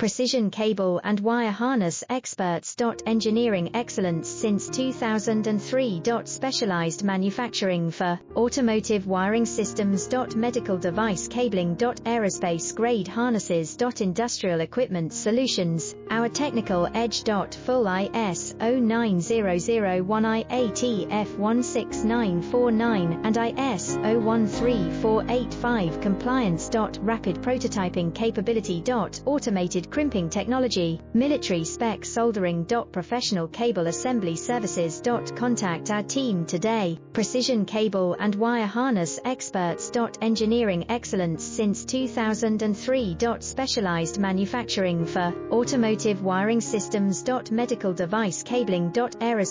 precision cable and wire harness experts. Engineering excellence since 2003. Specialized manufacturing for automotive wiring systems. Medical device cabling. Aerospace grade harnesses. Industrial equipment solutions. Our technical edge. Full ISO 9001 IATF 16949 and ISO 13485 compliance. Rapid prototyping capability. Automated crimping technology, military spec soldering. Professional cable assembly services. Contact our team today. Precision cable and wire harness experts. Engineering excellence since 2003. Specialized manufacturing for automotive wiring systems. Medical device cabling. Aerospace